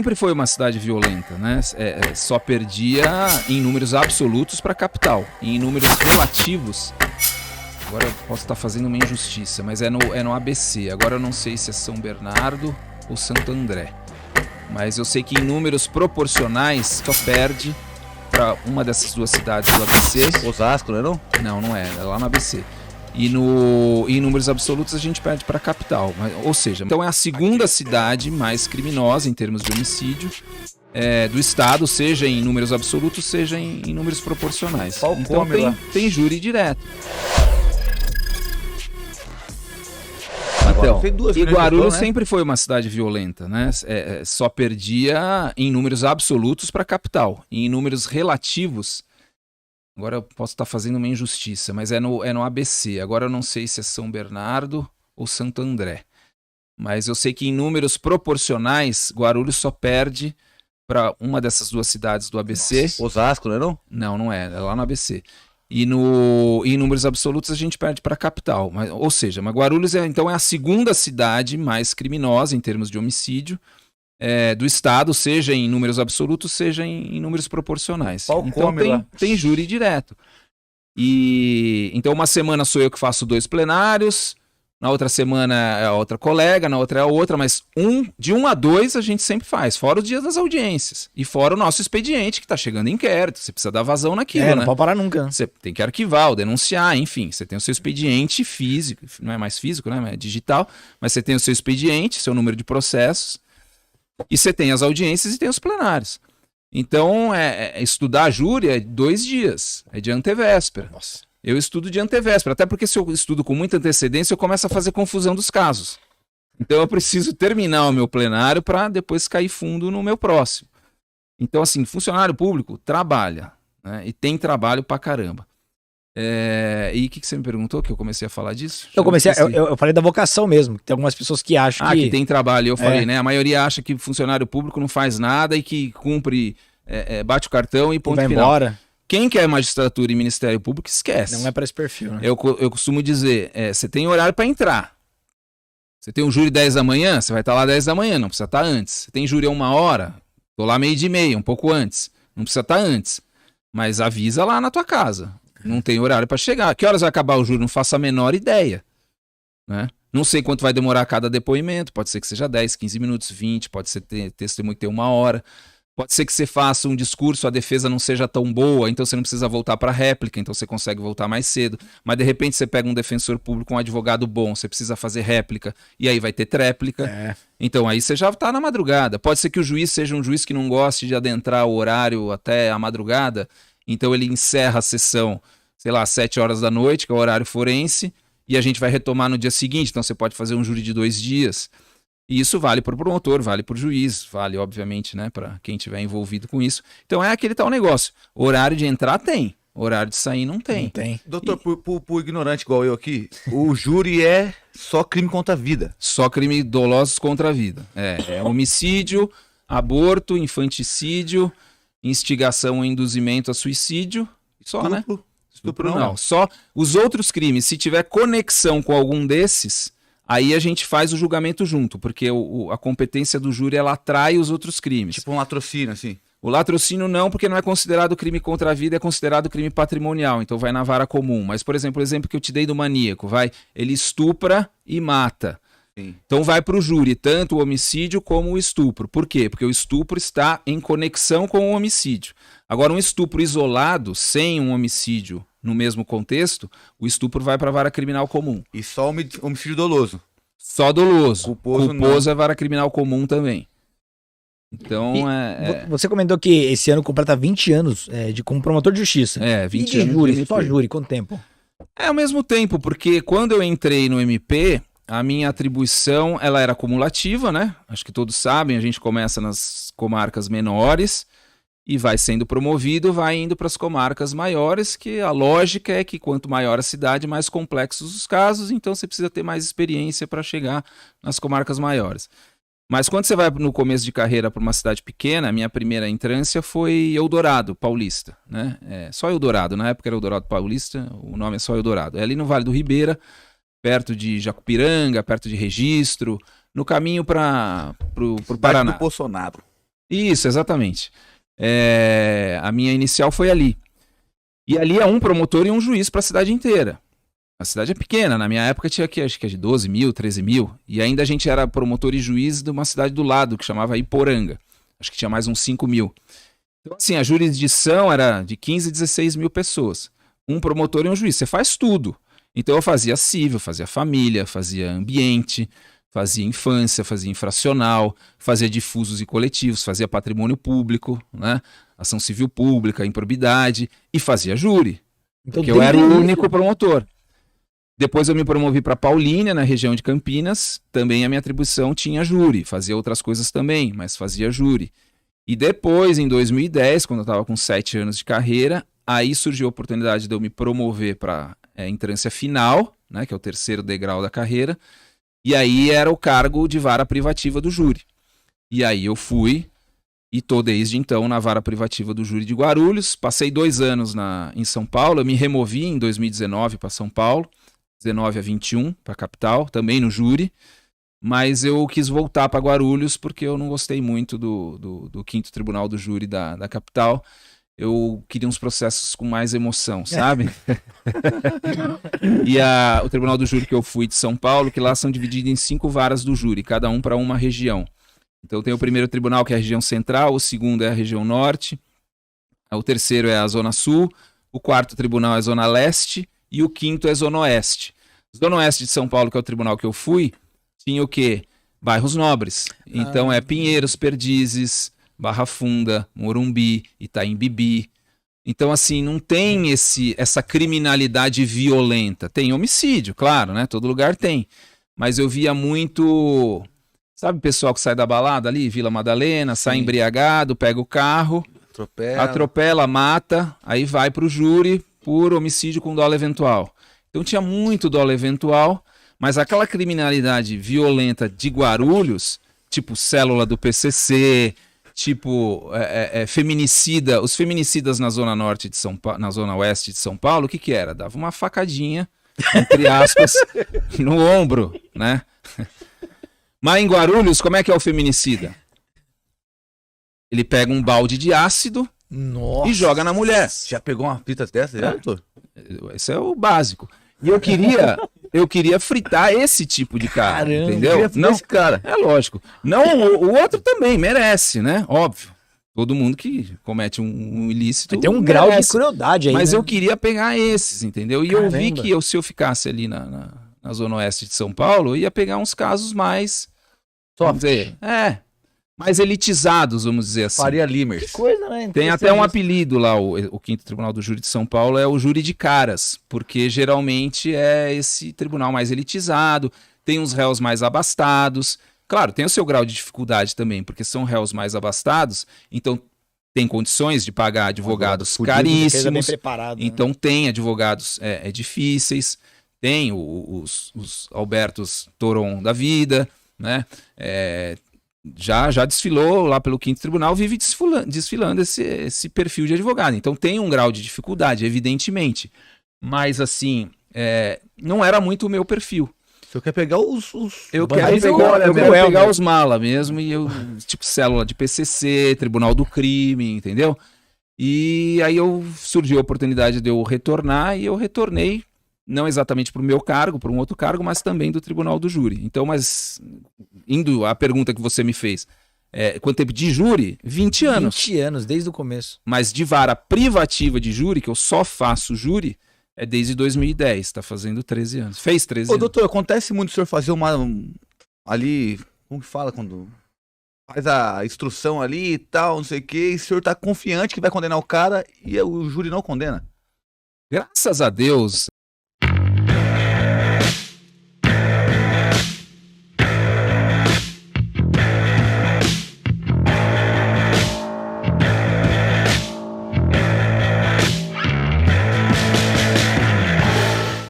sempre foi uma cidade violenta, né? Só perdia em números absolutos para a capital. Em números relativos, agora eu posso estar fazendo uma injustiça, mas é no ABC. Agora eu não sei se é São Bernardo ou Santo André. Mas eu sei que em números proporcionais só perde para uma dessas duas cidades do ABC. Osasco, não é não? Não é lá no ABC. E em números absolutos a gente perde para a capital. Ou seja, então é a segunda cidade mais criminosa em termos de homicídio do estado, seja em números absolutos, seja em números proporcionais. Então tem júri direto. Então, e Guarulhos sempre foi uma cidade violenta, né? Só perdia em números absolutos para a capital. E em números relativos, agora eu posso estar fazendo uma injustiça, mas é no ABC. Agora eu não sei se é São Bernardo ou Santo André. Mas eu sei que em números proporcionais, Guarulhos só perde para uma dessas duas cidades do ABC. Osasco, não é não? Não é lá no ABC. E em números absolutos a gente perde para a capital. Ou seja, Guarulhos então é a segunda cidade mais criminosa em termos de homicídio do estado, seja em números absolutos, seja em números proporcionais. Então tem júri direto. E então uma semana sou eu que faço 2 plenários, na outra semana é a outra colega, na outra é a outra, mas de 1 a 2 a gente sempre faz, fora o dia das audiências. E fora o nosso expediente, que está chegando em inquérito, você precisa dar vazão naquilo, né? Não pode parar nunca. Você tem que arquivar ou denunciar, enfim, você tem o seu expediente físico, não é mais físico, né? É digital, mas você tem o seu expediente, seu número de processos, e você tem as audiências e tem os plenários. Então, estudar júri é 2 dias, é de antevéspera. Nossa. Eu estudo de antevéspera, até porque se eu estudo com muita antecedência, eu começo a fazer confusão dos casos. Então eu preciso terminar o meu plenário para depois cair fundo no meu próximo. Então, assim, funcionário público trabalha, né? E tem trabalho pra caramba. E o que você me perguntou, que eu comecei a falar disso? Eu falei da vocação mesmo, que tem algumas pessoas que acham que tem trabalho, eu falei, né? A maioria acha que funcionário público não faz nada e que cumpre, bate o cartão e ponto vai final. Embora. Quem quer magistratura e Ministério Público, esquece. Não é para esse perfil, né? Eu costumo dizer, você tem horário para entrar. Você tem um júri 10 da manhã, você vai estar lá 10 da manhã, não precisa estar antes. Você tem júri a 1h, tô lá 12h30, um pouco antes. Não precisa estar antes. Mas avisa lá na tua casa. Não tem horário para chegar. Que horas vai acabar o júri? Não faço a menor ideia. Né? Não sei quanto vai demorar cada depoimento. Pode ser que seja 10, 15 minutos, 20. Pode ser testemunho que tem 1h. Pode ser que você faça um discurso, a defesa não seja tão boa, então você não precisa voltar para a réplica, então você consegue voltar mais cedo. Mas de repente você pega um defensor público, um advogado bom, você precisa fazer réplica, e aí vai ter tréplica. Então aí você já está na madrugada. Pode ser que o juiz seja um juiz que não goste de adentrar o horário até a madrugada, então ele encerra a sessão, sei lá, às 7h da noite, que é o horário forense, e a gente vai retomar no dia seguinte, então você pode fazer um júri de 2 dias. E isso vale para o promotor, vale para o juiz, vale, obviamente, né, para quem estiver envolvido com isso. Então é aquele tal negócio. Horário de entrar tem, horário de sair não tem. Não tem. Doutor, por ignorante igual eu aqui, o júri é só crime contra a vida. Só crime dolosos contra a vida. É homicídio, aborto, infanticídio, instigação ou induzimento a suicídio. Só, né? Estupro não. Só os outros crimes, se tiver conexão com algum desses... Aí a gente faz o julgamento junto, porque a competência do júri, ela atrai os outros crimes. Tipo um latrocínio, assim? O latrocínio não, porque não é considerado crime contra a vida, é considerado crime patrimonial, então vai na vara comum. Mas, por exemplo, o exemplo que eu te dei do maníaco, ele estupra e mata. Sim. Então vai para o júri, tanto o homicídio como o estupro. Por quê? Porque o estupro está em conexão com o homicídio. Agora, um estupro isolado, sem um homicídio no mesmo contexto, o estupro vai para a vara criminal comum. E só homicídio doloso? Só doloso. Culposo é vara criminal comum também. Então, Você comentou que esse ano completa 20 anos como promotor de justiça. 20 e anos. Júri, só júri, quanto tempo? Ao mesmo tempo, porque quando eu entrei no MP, a minha atribuição ela era acumulativa, né? Acho que todos sabem, a gente começa nas comarcas menores e vai sendo promovido, vai indo para as comarcas maiores, que a lógica é que quanto maior a cidade, mais complexos os casos, então você precisa ter mais experiência para chegar nas comarcas maiores. Mas quando você vai no começo de carreira para uma cidade pequena, a minha primeira entrância foi Eldorado Paulista, né? Só Eldorado, na época era Eldorado Paulista, o nome é só Eldorado. É ali no Vale do Ribeira, perto de Jacupiranga, perto de Registro, no caminho para o Paraná. Do Bolsonaro. Isso, exatamente. A minha inicial foi ali. E ali é um promotor e um juiz para a cidade inteira. A cidade é pequena, na minha época tinha aqui, acho que é de 12 mil, 13 mil, e ainda a gente era promotor e juiz de uma cidade do lado, que chamava Iporanga. Acho que tinha mais uns 5 mil. Então, assim, a jurisdição era de 15, 16 mil pessoas. Um promotor e um juiz, você faz tudo. Então eu fazia civil, fazia família, fazia ambiente, fazia infância, fazia infracional, fazia difusos e coletivos, fazia patrimônio público, né? Ação civil pública, improbidade, e fazia júri. Então, Porque eu era o único promotor. Depois eu me promovi para Paulínia, na região de Campinas. Também a minha atribuição tinha júri. Fazia outras coisas também, mas fazia júri. E depois, em 2010, quando eu estava com 7 anos de carreira, aí surgiu a oportunidade de eu me promover para a entrância final, né, que é o terceiro degrau da carreira. E aí era o cargo de vara privativa do júri. E aí eu fui e estou desde então na vara privativa do júri de Guarulhos. Passei 2 anos em São Paulo. Eu me removi em 2019 para São Paulo. 19 a 21 para a capital, também no júri, mas eu quis voltar para Guarulhos porque eu não gostei muito do 5º Tribunal do Júri da capital. Eu queria uns processos com mais emoção, sabe? E o Tribunal do Júri que eu fui de São Paulo, que lá são divididos em 5 varas do júri, cada um para uma região. Então tem o primeiro tribunal, que é a região central, o segundo é a região norte, o terceiro é a zona sul, o 4º tribunal é a zona leste, e o 5º é Zona Oeste. Zona Oeste de São Paulo, que é o tribunal que eu fui, tinha o quê? Bairros nobres. Então é Pinheiros, Perdizes, Barra Funda, Morumbi, Itaim Bibi. Então, assim, não tem essa criminalidade violenta. Tem homicídio, claro, né? Todo lugar tem. Mas eu via muito... Sabe o pessoal que sai da balada ali, Vila Madalena, sai embriagado, pega o carro, atropela, mata, aí vai pro júri por homicídio com dolo eventual. Então tinha muito dolo eventual, mas aquela criminalidade violenta de Guarulhos, tipo célula do PCC, tipo feminicida, os feminicidas na zona norte de São Paulo, na zona oeste de São Paulo, o que era? Dava uma facadinha, entre aspas, no ombro, né? Mas em Guarulhos, como é que é o feminicida? Ele pega um balde de ácido, nossa, e joga na mulher. Já pegou uma fita dessa, já, doutor? Esse é o básico. E eu queria fritar esse tipo de cara, caramba, entendeu? Não, esse cara. é lógico. Não, o outro também merece, né? Óbvio. Todo mundo que comete um ilícito tem um merece. grau de crueldade aí, Mas né? eu queria pegar esses, entendeu? E Caramba. eu vi que se eu ficasse ali na zona oeste de São Paulo, eu ia pegar uns casos mais... Vamos dizer, mais elitizados, vamos dizer assim. Faria Limers. Que coisa, né? Tem até um apelido lá, o 5º Tribunal do Júri de São Paulo é o júri de caras, porque geralmente é esse tribunal mais elitizado, tem uns réus mais abastados. Claro, tem o seu grau de dificuldade também, porque são réus mais abastados, então tem condições de pagar advogados caríssimos, então tem advogados difíceis, tem os Albertos Toron da vida, né? Já desfilou lá pelo 5º Tribunal, vive desfilando esse perfil de advogado. Então tem um grau de dificuldade, evidentemente. Mas assim, não era muito o meu perfil. Você quer pegar Eu quero pegar os mala mesmo, e tipo célula de PCC, Tribunal do Crime, entendeu? E aí surgiu a oportunidade de eu retornar, e eu retornei, não exatamente para o meu cargo, para um outro cargo, mas também do Tribunal do Júri. Então, mas indo à pergunta que você me fez, quanto tempo de júri? 20 anos. 20 anos, desde o começo. Mas de vara privativa de júri, que eu só faço júri, é desde 2010, está fazendo 13 anos. Fez 13 anos. Doutor, acontece muito o senhor fazer ali, como que fala quando faz a instrução ali e tal, não sei o que, e o senhor tá confiante que vai condenar o cara e o júri não condena? Graças a Deus,